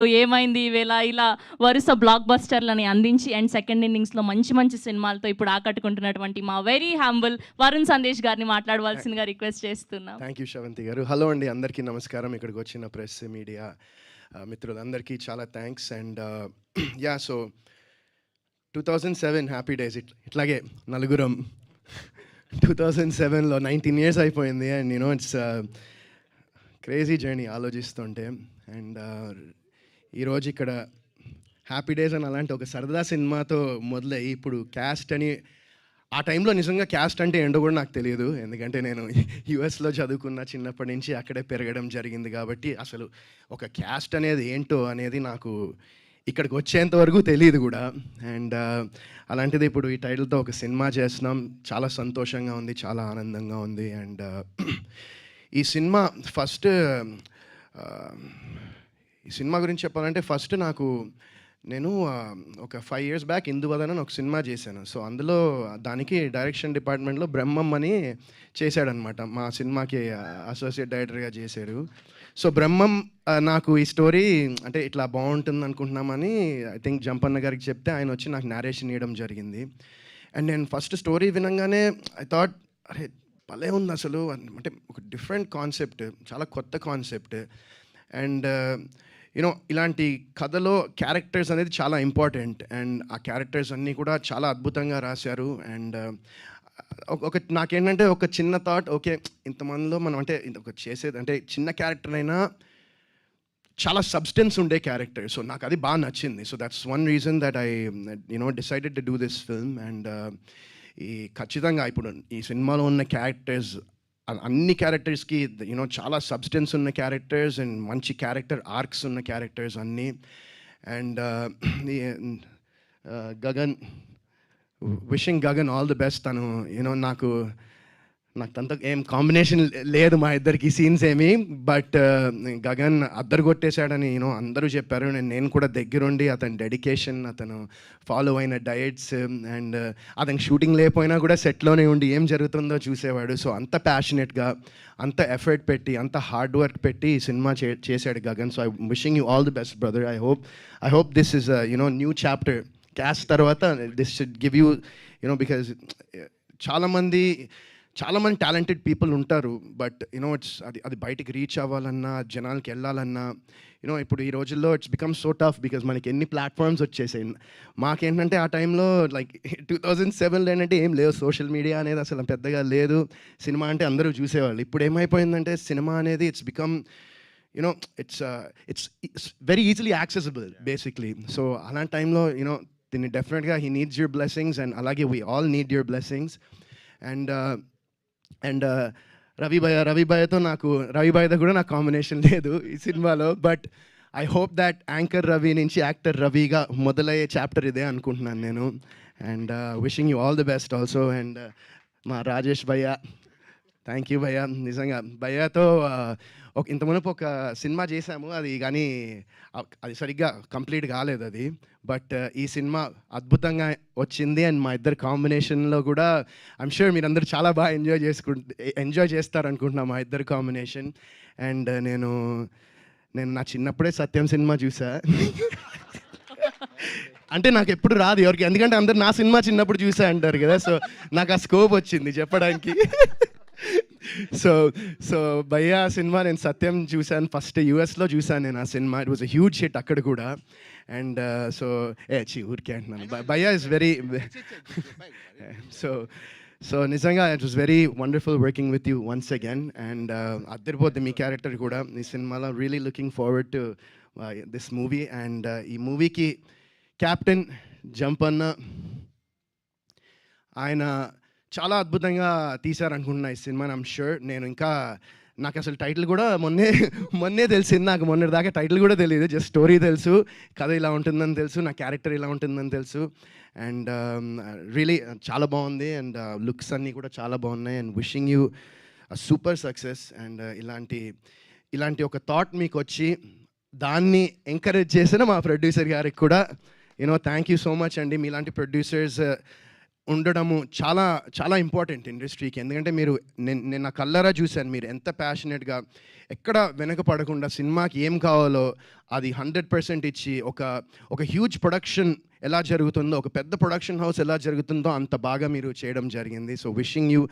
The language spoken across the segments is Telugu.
ఏమైంది ఈవేళ ఇలా వరుస బ్లాక్ బస్టర్‌లని అందించి అండ్ సెకండ్ ఇన్నింగ్స్‌లో మంచి మంచి సినిమాలతో ఇప్పుడు ఆకట్టుకుంటున్నటువంటి మా వెరీ హంబుల్ వరుణ్ సందేశ్ గారిని మాట్లాడవలసిందిగా రిక్వెస్ట్ చేస్తున్నాం. థ్యాంక్ యూ శ్రవంతి గారు. హలో అండి, అందరికీ నమస్కారం. ఇక్కడికి వచ్చిన ప్రెస్ మీడియా మిత్రులందరికీ చాలా thanks. And yeah, so 2007 happy days. ఇట్లాగే నలుగురం 2007లో 19 ఇయర్స్ అయిపోయింది. అండ్ ఇట్స్ క్రేజీ జర్నీ ఆలోచిస్తుంటే. అండ్ ఈరోజు ఇక్కడ హ్యాపీ డేస్ అని అలాంటి ఒక సరదా సినిమాతో మొదలయ్యి ఇప్పుడు క్యాస్ట్ అని, ఆ టైంలో నిజంగా క్యాస్ట్ అంటే ఏంటో కూడా నాకు తెలియదు. ఎందుకంటే నేను యుఎస్లో చదువుకున్న, చిన్నప్పటి నుంచి అక్కడే పెరగడం జరిగింది. కాబట్టి అసలు ఒక క్యాస్ట్ అనేది ఏంటో అనేది నాకు ఇక్కడికి వచ్చేంత వరకు తెలియదు కూడా. అండ్ అలాంటిది ఇప్పుడు ఈ టైటిల్తో ఒక సినిమా చేస్తున్నాం. చాలా సంతోషంగా ఉంది, చాలా ఆనందంగా ఉంది. అండ్ ఈ సినిమా ఈ సినిమా గురించి చెప్పాలంటే ఫస్ట్ నేను ఒక 5 years బ్యాక్ ఇందువదన అని ఒక సినిమా చేశాను. సో అందులో దానికి డైరెక్షన్ డిపార్ట్మెంట్లో బ్రహ్మం అని చేశాడనమాట. మా సినిమాకి అసోసియేట్ డైరెక్టర్గా చేశారు. సో బ్రహ్మం నాకు ఈ స్టోరీ అంటే ఇట్లా బాగుంటుంది అనుకుంటున్నామని ఐ థింక్ జంపన్న గారికి చెప్తే ఆయన వచ్చి నాకు నేరేషన్ ఇవ్వడం జరిగింది. అండ్ నేను ఫస్ట్ స్టోరీ వినంగానే ఐ థాట్, అరే భలే ఉంది అసలు. అంటే ఒక డిఫరెంట్ కాన్సెప్ట్, చాలా కొత్త కాన్సెప్ట్. అండ్ ఇలాంటి కథలో క్యారెక్టర్స్ అనేది చాలా ఇంపార్టెంట్. అండ్ ఆ క్యారెక్టర్స్ అన్నీ కూడా చాలా అద్భుతంగా రాశారు. అండ్ నాకేంటంటే ఒక చిన్న థాట్, ఓకే ఇంతమందిలో మనం అంటే ఒక చేసేది అంటే చిన్న క్యారెక్టర్ అయినా చాలా సబ్స్టెన్స్ ఉండే క్యారెక్టర్. సో నాకు అది బాగా నచ్చింది. So that's one reason that I decided to do this film. And ఖచ్చితంగా ఇప్పుడు ఈ సినిమాలో ఉన్న క్యారెక్టర్స్ అన్ని క్యారెక్టర్స్కి చాలా సబ్స్టెన్స్ ఉన్న క్యారెక్టర్స్ అండ్ మంచి క్యారెక్టర్ ఆర్క్స్ ఉన్న క్యారెక్టర్స్ అన్నీ. And Gagan, wishing Gagan all the best. తను నాకు తనతో ఏం కాంబినేషన్ లేదు మా ఇద్దరికి సీన్స్ ఏమి, బట్ గగన్ అద్దరు కొట్టేశాడని అందరూ చెప్పారు. నేను కూడా దగ్గరుండి అతని డెడికేషన్, అతను ఫాలో అయిన డయట్స్ అండ్ అతనికి షూటింగ్ లేకపోయినా కూడా సెట్లోనే ఉండి ఏం జరుగుతుందో చూసేవాడు. సో అంత ప్యాషనెట్గా, అంత ఎఫర్ట్ పెట్టి, అంత హార్డ్ వర్క్ పెట్టి ఈ సినిమా చేశాడు Gagan. So I wishing you all the best brother. I hope this is new chapter. Cast తర్వాత this should give you because చాలామంది టాలెంటెడ్ పీపుల్ ఉంటారు. బట్ అది బయటికి రీచ్ అవ్వాలన్నా, జనాలకి వెళ్ళాలన్నా ఇప్పుడు ఈ రోజుల్లో it's become so tough because మనకి ఎన్ని ప్లాట్ఫామ్స్ వచ్చేసాయి. మాకేంటంటే ఆ టైంలో లైక్ 2007లో ఏంటంటే ఏం లేవు, సోషల్ మీడియా అనేది అసలు పెద్దగా లేదు. సినిమా అంటే అందరూ చూసేవాళ్ళు. ఇప్పుడు ఏమైపోయిందంటే సినిమా అనేది it's become it's very easily accessible basically. So అలాంటి టైంలో దీన్ని డెఫినెట్గా he needs your blessings and అలాగే we all need your blessings. And Ravi భయ్యతో కూడా నాకు కాంబినేషన్ లేదు ఈ సినిమాలో. But I hope that anchor Ravi నుంచి యాక్టర్ రవిగా మొదలయ్యే చాప్టర్ ఇదే అనుకుంటున్నాను నేను. And wishing you all the best also. And మా రాజేష్ భయ్య, థ్యాంక్ యూ భయ్య. నిజంగా భయ్యతో ఇంతమునుపు ఒక సినిమా చేశాము, అది కానీ అది సరిగ్గా కంప్లీట్ కాలేదు అది. బట్ ఈ సినిమా అద్భుతంగా వచ్చింది. అండ్ మా ఇద్దరు కాంబినేషన్లో కూడా ఐమ్ షూర్ మీరందరూ చాలా బాగా ఎంజాయ్ చేస్తారనుకుంటున్నా మా ఇద్దరు కాంబినేషన్. అండ్ నేను నా చిన్నప్పుడే సత్యం సినిమా చూసా. అంటే నాకు ఎప్పుడు రాదు ఎవరికి, ఎందుకంటే అందరు నా సినిమా చిన్నప్పుడు చూసా అంటారు కదా. సో నాకు ఆ స్కోప్ వచ్చింది చెప్పడానికి. సో భయ్యా సినిమా నేను సత్యం చూశాను, ఫస్ట్ యూఎస్లో చూశాను నేను ఆ సినిమా. It was a huge hit అక్కడ కూడా. అండ్ సో ఊరికే అంటున్నాను, భయ్యా ఇస్ వెరీ సో నిజంగా it was very wonderful working with you once again. And అద్దరిపోద్ది మీ క్యారెక్టర్ కూడా ఈ సినిమాలో. Really looking forward to this movie. And ఈ మూవీకి కెప్టెన్ జంపన్న ఆయన చాలా అద్భుతంగా తీశారనుకుంటున్నా ఈ సినిమాని. ఐమ్ షూర్ నాకు అసలు టైటిల్ కూడా మొన్నే తెలిసింది. నాకు మొన్నటి దాకా టైటిల్ కూడా తెలియదు, జస్ట్ స్టోరీ తెలుసు, కథ ఇలా ఉంటుందని తెలుసు, నా క్యారెక్టర్ ఇలా ఉంటుందని తెలుసు. అండ్ రియలీ చాలా బాగుంది. అండ్ లుక్స్ అన్నీ కూడా చాలా బాగున్నాయి. And wishing you super success. And ఇలాంటి ఒక థాట్ మీకు వచ్చి దాన్ని ఎంకరేజ్ చేసిన మా ప్రొడ్యూసర్ గారికి కూడా థ్యాంక్ యూ సో మచ్ అండి. మీలాంటి ప్రొడ్యూసర్స్ ఉండడము చాలా చాలా ఇంపార్టెంట్ ఇండస్ట్రీకి. ఎందుకంటే మీరు నేను నా కళ్ళారా చూశాను మీరు ఎంత ప్యాషనెట్గా ఎక్కడ వెనకపడకుండా సినిమాకి ఏం కావాలో అది 100% ఇచ్చి ఒక హ్యూజ్ ప్రొడక్షన్ ఎలా జరుగుతుందో, ఒక పెద్ద ప్రొడక్షన్ హౌస్ ఎలా జరుగుతుందో అంత బాగా మీరు చేయడం జరిగింది. సో విషింగ్ యూ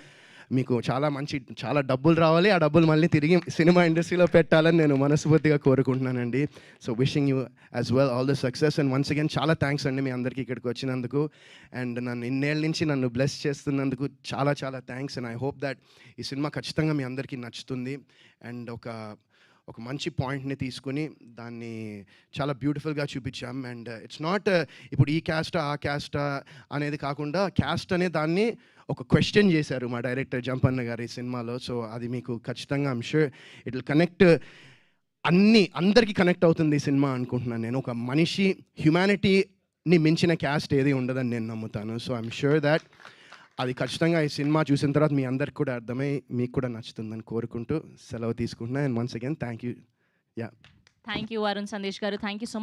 మీకు చాలా డబ్బులు రావాలి, ఆ డబ్బులు మళ్ళీ తిరిగి సినిమా ఇండస్ట్రీలో పెట్టాలని నేను మనస్ఫూర్తిగా కోరుకుంటున్నానండి. So wishing you as well all the success and once again చాలా థ్యాంక్స్ అండి మీ అందరికీ ఇక్కడికి వచ్చినందుకు అండ్ ఇన్నేళ్ళ నుంచి నన్ను బ్లెస్ చేస్తున్నందుకు చాలా చాలా thanks and I hope that ఈ సినిమా ఖచ్చితంగా మీ అందరికీ నచ్చుతుంది అండ్ ఒక మంచి పాయింట్ని తీసుకుని దాన్ని చాలా బ్యూటిఫుల్గా చూపించాం అండ్ ఇట్స్ నాట్ ఇప్పుడు ఈ క్యాస్టా ఆ క్యాస్టా అనేది కాకుండా క్యాస్ట్ అనే దాన్ని ఒక క్వశ్చన్ చేశారు మా డైరెక్టర్ జంపన్న గారు ఈ సినిమాలో. సో అది మీకు ఖచ్చితంగా I'm sure it will connect, అందరికీ కనెక్ట్ అవుతుంది ఈ సినిమా అనుకుంటున్నాను నేను. ఒక మనిషి హ్యుమానిటీని మించిన క్యాస్ట్ ఏది ఉండదని నేను నమ్ముతాను. సో ఐమ్ షూర్ దాట్ అది ఖచ్చితంగా ఈ సినిమా చూసిన తర్వాత మీ అందరికి కూడా అర్థమై మీకు కూడా నచ్చుతుందని కోరుకుంటూ సెలవు తీసుకుంటున్నాను and once again thank you. Thank you Varun Sandesh గారు, థ్యాంక్ యూ సో